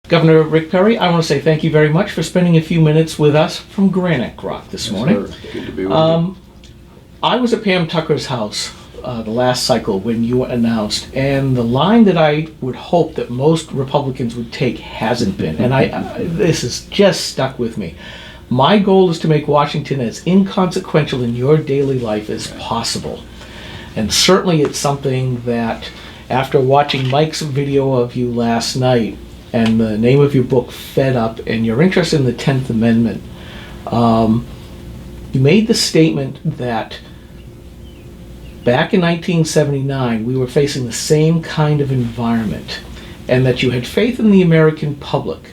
Governor Rick Perry, I want to say thank you very much for spending a few minutes with us from Granite Rock this morning. Sir. Good to be with you. I was at Pam Tucker's house the last cycle when you announced, and the line that I would hope that most Republicans would take hasn't been, and this has just stuck with me. My goal is to make Washington as inconsequential in your daily life as possible. And certainly it's something that, after watching Mike's video of you last night, and the name of your book, Fed Up, and your interest in the 10th Amendment, you made the statement that back in 1979, we were facing the same kind of environment, and that you had faith in the American public.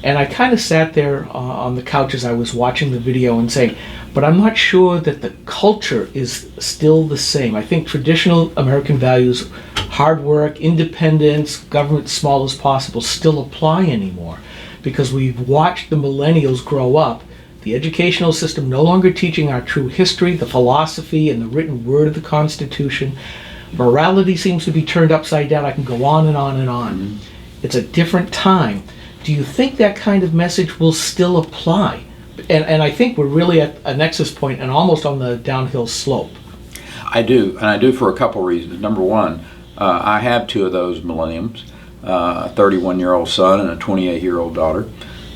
And I kind of sat there on the couch as I was watching the video and saying, but I'm not sure that the culture is still the same. I think traditional American values, hard work, independence, government small as possible, still apply anymore, because we've watched the millennials grow up, the educational system no longer teaching our true history, the philosophy, and the written word of the Constitution. Morality seems to be turned upside down. I can go on and on and on. Mm-hmm. It's a different time. Do you think that kind of message will still apply? And I think we're really at a nexus point and almost on the downhill slope. I do, and I do for a couple reasons. Number one, I have two of those millenniums, a 31-year-old son and a 28-year-old daughter.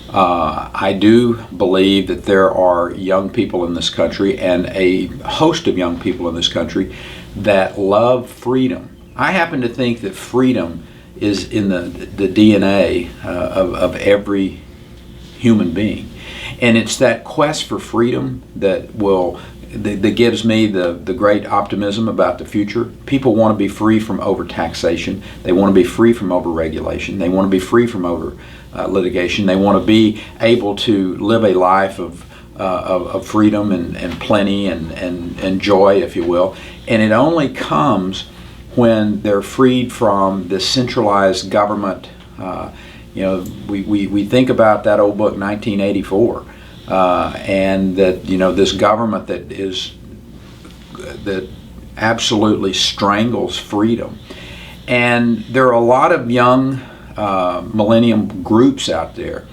I do believe that there are young people in this country, and a host of young people in this country, that love freedom. I happen to think that freedom is in the DNA of every human being. And it's that quest for freedom that gives me the great optimism about the future. People want to be free from over-taxation. They want to be free from over-regulation. They want to be free from over-litigation. They want to be able to live a life of freedom and plenty and joy, if you will. And it only comes when they're freed from this centralized government. We think about that old book, 1984, and that this government that absolutely strangles freedom. And there are a lot of young millennium groups out there.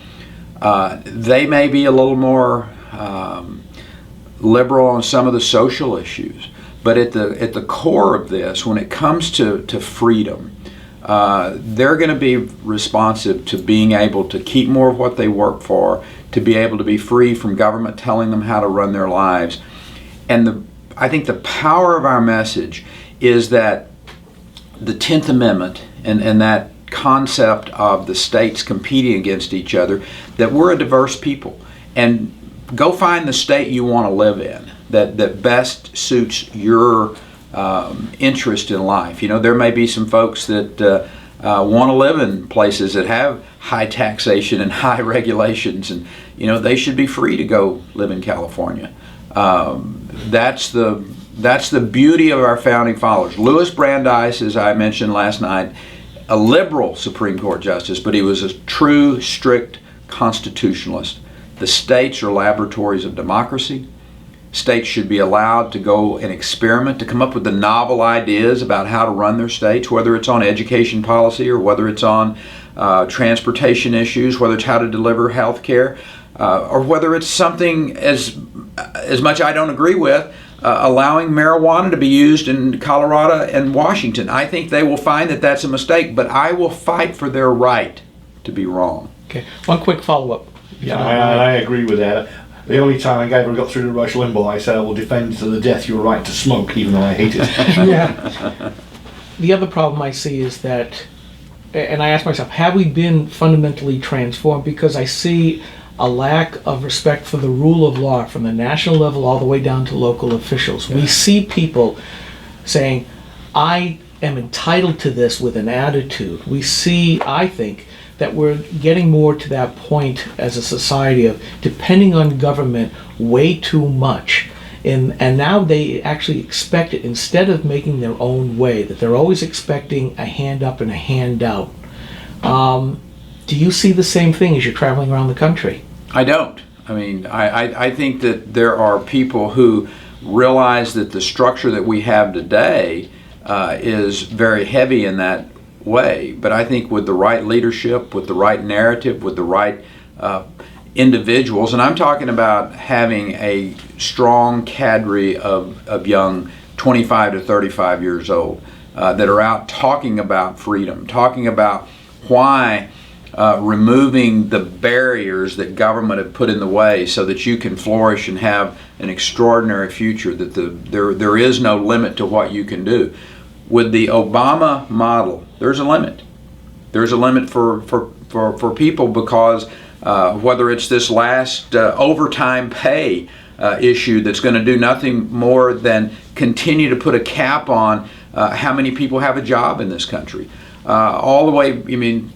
They may be a little more liberal on some of the social issues, but at the core of this, when it comes to freedom, they're going to be responsive to being able to keep more of what they work for, to be able to be free from government telling them how to run their lives. And I think the power of our message is that the 10th Amendment and that concept of the states competing against each other, that we're a diverse people. And go find the state you want to live in that best suits your interest in life. There may be some folks that want to live in places that have high taxation and high regulations, and they should be free to go live in California. That's the beauty of our founding fathers. Louis Brandeis, as I mentioned last night, a liberal Supreme Court justice, but he was a true, strict constitutionalist. The states are laboratories of democracy. States should be allowed to go and experiment, to come up with the novel ideas about how to run their states, whether it's on education policy or whether it's on transportation issues, whether it's how to deliver health care, or whether it's something as much I don't agree with, allowing marijuana to be used in Colorado and Washington. I think they will find that that's a mistake, but I will fight for their right to be wrong. Okay, one quick follow-up. Yeah, I agree with that. The only time I ever got through to Rush Limbaugh, I said I will defend to the death your right to smoke, even though I hate it. Yeah. The other problem I see is that, and I ask myself, have we been fundamentally transformed? Because I see a lack of respect for the rule of law from the national level all the way down to local officials. Yeah. We see people saying, I am entitled to this with an attitude. We see, I think, that we're getting more to that point as a society of depending on government way too much. And now they actually expect it instead of making their own way, that they're always expecting a hand up and a hand out. Do you see the same thing as you're traveling around the country? I don't. I mean, I think that there are people who realize that the structure that we have today is very heavy in that way, but I think with the right leadership, with the right narrative, with the right individuals, and I'm talking about having a strong cadre of young 25 to 35 years old that are out talking about freedom, talking about why removing the barriers that government have put in the way so that you can flourish and have an extraordinary future, that there is no limit to what you can do. With the Obama model, there's a limit. There's a limit for people because whether it's this last overtime pay issue that's going to do nothing more than continue to put a cap on how many people have a job in this country. All the way,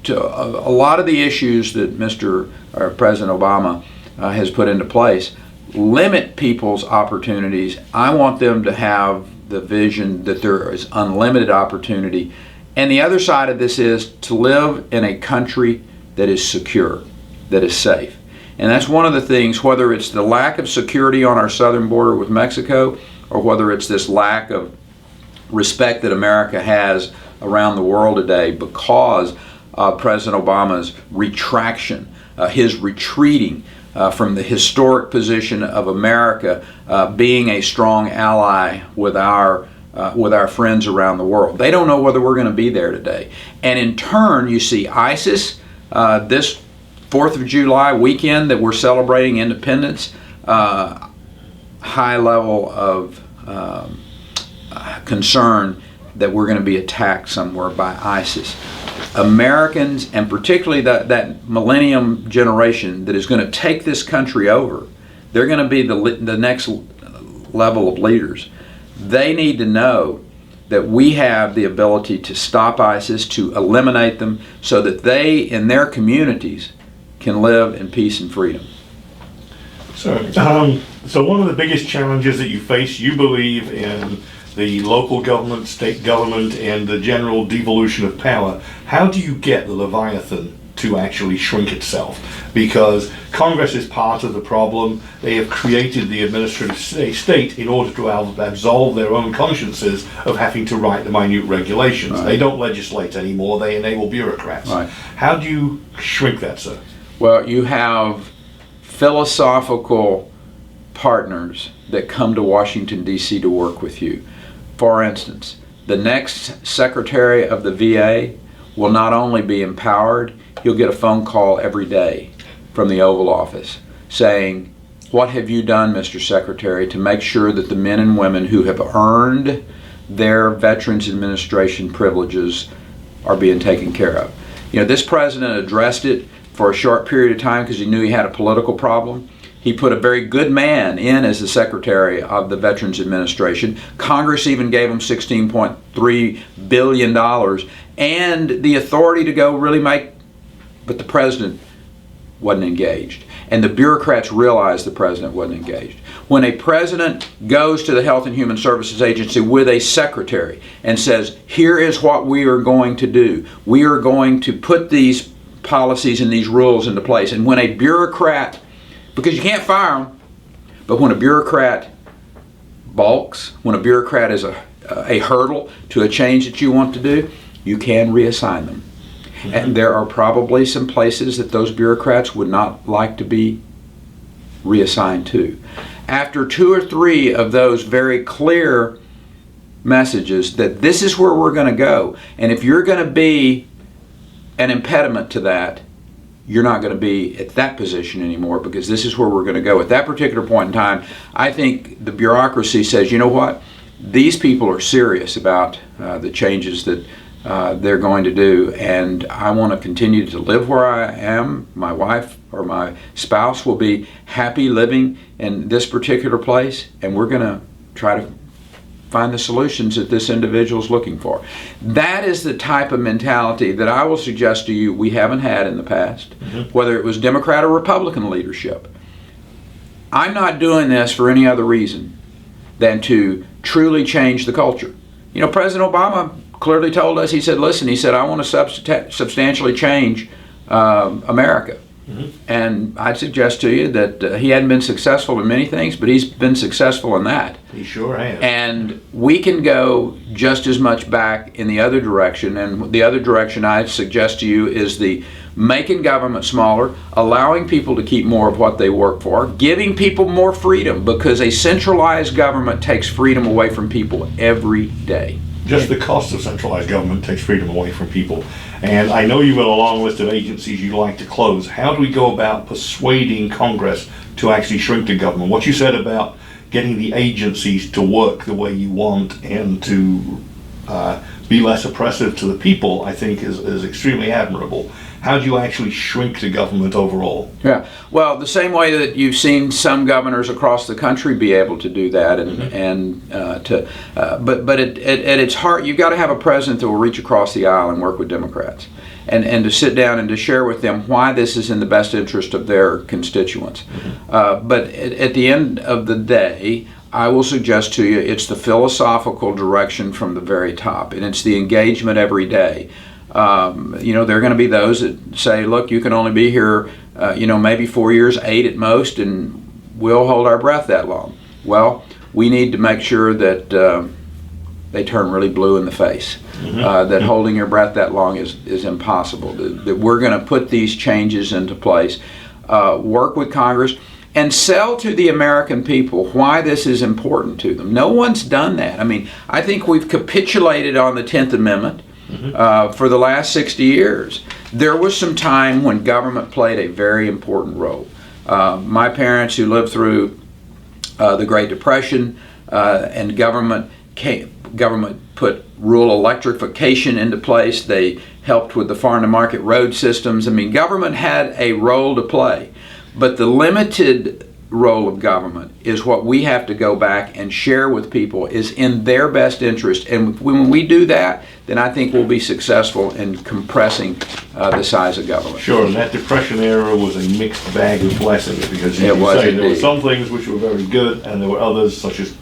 to a lot of the issues that President Obama has put into place limit people's opportunities. I want them to have the vision that there is unlimited opportunity. And the other side of this is to live in a country that is secure, that is safe. And that's one of the things, whether it's the lack of security on our southern border with Mexico, or whether it's this lack of respect that America has around the world today because of President Obama's retraction, his retreating from the historic position of America being a strong ally with our friends around the world. They don't know whether we're going to be there today. And in turn, you see ISIS, this 4th of July weekend that we're celebrating independence, high level of concern that we're going to be attacked somewhere by ISIS. Americans, and particularly that millennium generation that is going to take this country over, they're going to be the next level of leaders. They need to know that we have the ability to stop ISIS, to eliminate them, so that they, in their communities, can live in peace and freedom. So one of the biggest challenges that you face, you believe in the local government, state government, and the general devolution of power. How do you get the Leviathan to actually shrink itself? Because Congress is part of the problem. They have created the administrative state in order to absolve their own consciences of having to write the minute regulations. Right. They don't legislate anymore, they enable bureaucrats. Right. How do you shrink that, sir? Well, you have philosophical partners that come to Washington, D.C. to work with you. For instance, the next Secretary of the VA will not only be empowered, he'll get a phone call every day from the Oval Office saying, "What have you done, Mr. Secretary, to make sure that the men and women who have earned their Veterans Administration privileges are being taken care of?" This president addressed it for a short period of time because he knew he had a political problem. He put a very good man in as the Secretary of the Veterans Administration. Congress even gave him $16.3 billion and the authority to go really but the president wasn't engaged. And the bureaucrats realized the president wasn't engaged. When a president goes to the Health and Human Services Agency with a secretary and says, "Here is what we are going to do. We are going to put these policies and these rules into place." And when a bureaucrat, because you can't fire them, but when a bureaucrat balks, when a bureaucrat is a hurdle to a change that you want to do, you can reassign them. Mm-hmm. And there are probably some places that those bureaucrats would not like to be reassigned to. After 2 or 3 of those very clear messages that this is where we're going to go, and if you're going to be an impediment to that, you're not going to be at that position anymore, because this is where we're going to go. At that particular point in time, I think the bureaucracy says, you know what, these people are serious about the changes that they're going to do, and I want to continue to live where I am. My wife or my spouse will be happy living in this particular place, and we're going to try to find the solutions that this individual is looking for. That is the type of mentality that I will suggest to you we haven't had in the past, whether it was Democrat or Republican leadership. I'm not doing this for any other reason than to truly change the culture. President Obama clearly told us, he said, I want to substantially change America. And I'd suggest to you that he hadn't been successful in many things, but he's been successful in that. He sure has. And we can go just as much back in the other direction. And the other direction I suggest to you is the making government smaller, allowing people to keep more of what they work for, giving people more freedom, because a centralized government takes freedom away from people every day. Just the cost of centralized government takes freedom away from people. And I know you've got a long list of agencies you'd like to close. How do we go about persuading Congress to actually shrink the government? What you said about getting the agencies to work the way you want and to be less oppressive to the people, I think is extremely admirable. How do you actually shrink the government overall? Yeah, well, the same way that you've seen some governors across the country be able to do that, but at its heart, you've got to have a president that will reach across the aisle and work with Democrats, and to sit down and to share with them why this is in the best interest of their constituents. But at the end of the day, I will suggest to you it's the philosophical direction from the very top, and it's the engagement every day. There are going to be those that say, look, you can only be here, maybe 4 years, 8 at most, and we'll hold our breath that long. Well, we need to make sure that they turn really blue in the face, that holding your breath that long is impossible, that we're going to put these changes into place, work with Congress, and sell to the American people why this is important to them. No one's done that. I mean, I think we've capitulated on the 10th Amendment. For the last 60 years. There was some time when government played a very important role. My parents, who lived through the Great Depression, and government put rural electrification into place. They helped with the farm to market road systems. I mean, government had a role to play, but the limited role of government is what we have to go back and share with people is in their best interest. And when we do that, then I think we'll be successful in compressing the size of government. Sure, and that Depression era was a mixed bag of blessings, because It was there were indeed. some things which were very good, and there were others such as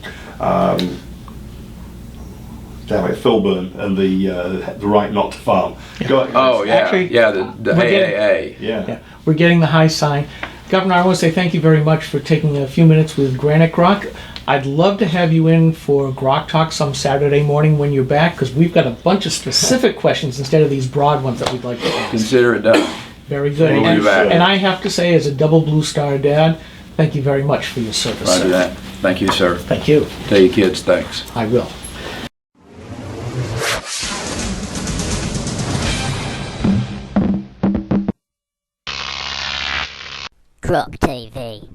Filburn and the right not to farm. Oh, yeah, Actually, the we're getting- AAA. Yeah. We're getting the high sign. Governor, I want to say thank you very much for taking a few minutes with Granite Grok. I'd love to have you in for Grok Talk some Saturday morning when you're back, because we've got a bunch of specific questions instead of these broad ones that we'd like to ask. Consider it done. Very good. We'll be And, back. and I have to say, as a double Blue Star dad, thank you very much for your service. Roger sir. that. Thank you, sir. Thank you. Tell your kids thanks. I will. Grok TV.